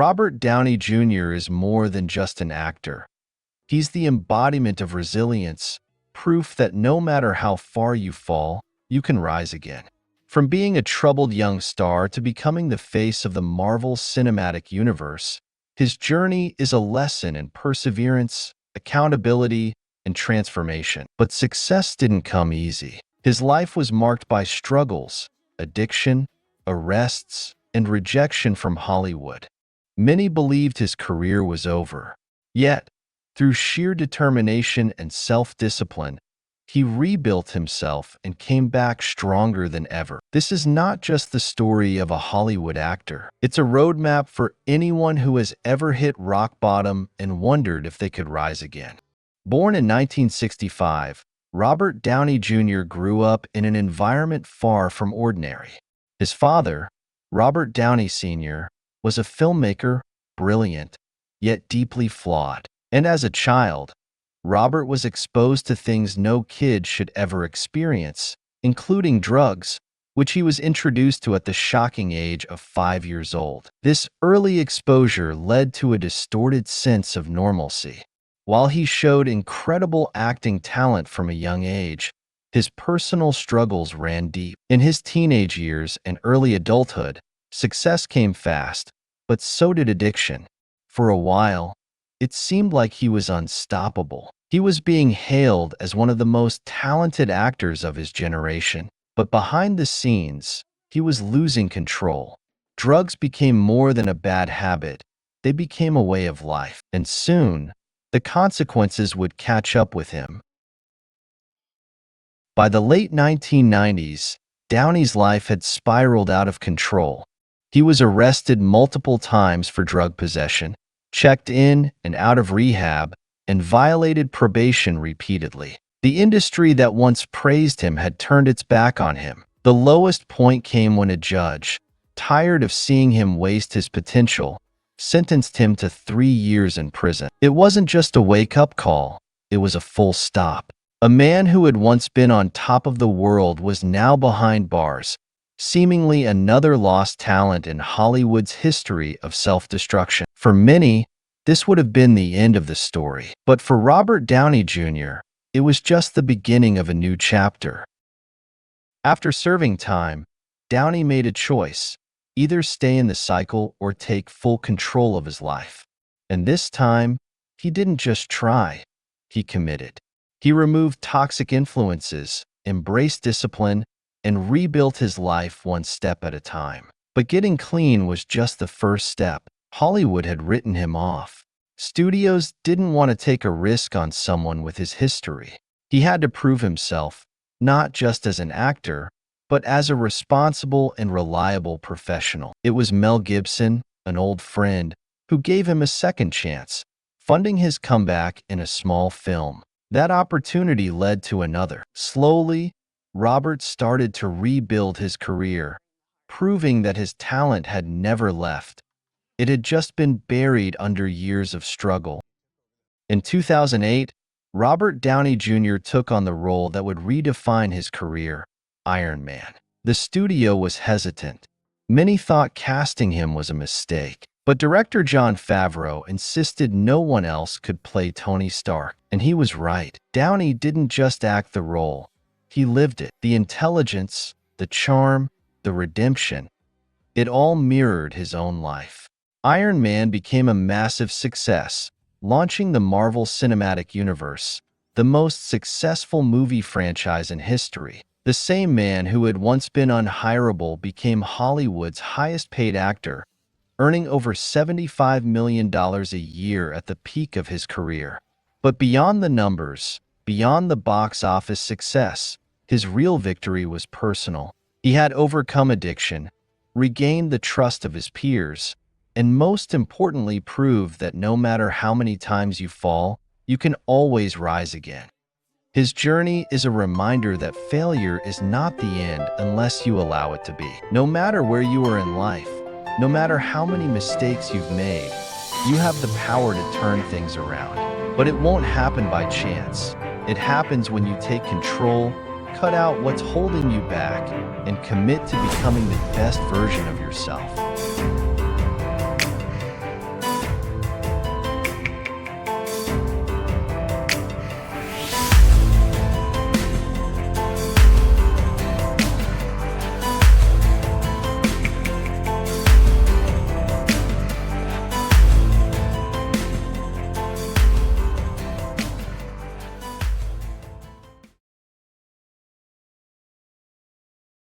Robert Downey Jr. is more than just an actor. He's the embodiment of resilience, proof that no matter how far you fall, you can rise again. From being a troubled young star to becoming the face of the Marvel Cinematic Universe, his journey is a lesson in perseverance, accountability, and transformation. But success didn't come easy. His life was marked by struggles, addiction, arrests, and rejection from Hollywood. Many believed his career was over. Yet, through sheer determination and self-discipline, he rebuilt himself and came back stronger than ever. This is not just the story of a Hollywood actor. It's a roadmap for anyone who has ever hit rock bottom and wondered if they could rise again. Born in 1965, Robert Downey Jr. grew up in an environment far from ordinary. His father, Robert Downey Sr., was a filmmaker, brilliant, yet deeply flawed. And as a child, Robert was exposed to things no kid should ever experience, including drugs, which he was introduced to at the shocking age of 5 years old. This early exposure led to a distorted sense of normalcy. While he showed incredible acting talent from a young age, his personal struggles ran deep. In his teenage years and early adulthood, success came fast, but so did addiction. For a while, it seemed like he was unstoppable. He was being hailed as one of the most talented actors of his generation. But behind the scenes, he was losing control. Drugs became more than a bad habit. They became a way of life. And soon, the consequences would catch up with him. By the late 1990s, Downey's life had spiraled out of control. He was arrested multiple times for drug possession, checked in and out of rehab, and violated probation repeatedly. The industry that once praised him had turned its back on him. The lowest point came when a judge, tired of seeing him waste his potential, sentenced him to 3 years in prison. It wasn't just a wake-up call, it was a full stop. A man who had once been on top of the world was now behind bars, seemingly another lost talent in Hollywood's history of self-destruction. For many, this would have been the end of the story. But for Robert Downey Jr., it was just the beginning of a new chapter. After serving time, Downey made a choice: either stay in the cycle or take full control of his life. And this time, he didn't just try, he committed. He removed toxic influences, embraced discipline, and rebuilt his life one step at a time. But getting clean was just the first step. Hollywood had written him off. Studios didn't want to take a risk on someone with his history. He had to prove himself, not just as an actor, but as a responsible and reliable professional. It was Mel Gibson, an old friend, who gave him a second chance, funding his comeback in a small film. That opportunity led to another. Slowly, Robert started to rebuild his career, proving that his talent had never left. It had just been buried under years of struggle. In 2008, Robert Downey Jr. took on the role that would redefine his career: Iron Man. The studio was hesitant. Many thought casting him was a mistake. But director Jon Favreau insisted no one else could play Tony Stark. And he was right. Downey didn't just act the role. He lived it. The intelligence, the charm, the redemption. It all mirrored his own life. Iron Man became a massive success, launching the Marvel Cinematic Universe, the most successful movie franchise in history. The same man who had once been unhireable became Hollywood's highest-paid actor, earning over $75 million a year at the peak of his career. But beyond the numbers, beyond the box office success, his real victory was personal. He had overcome addiction, regained the trust of his peers, and most importantly proved that no matter how many times you fall, you can always rise again. His journey is a reminder that failure is not the end unless you allow it to be. No matter where you are in life, no matter how many mistakes you've made, you have the power to turn things around. But it won't happen by chance. It happens when you take control, cut out what's holding you back, and commit to becoming the best version of yourself.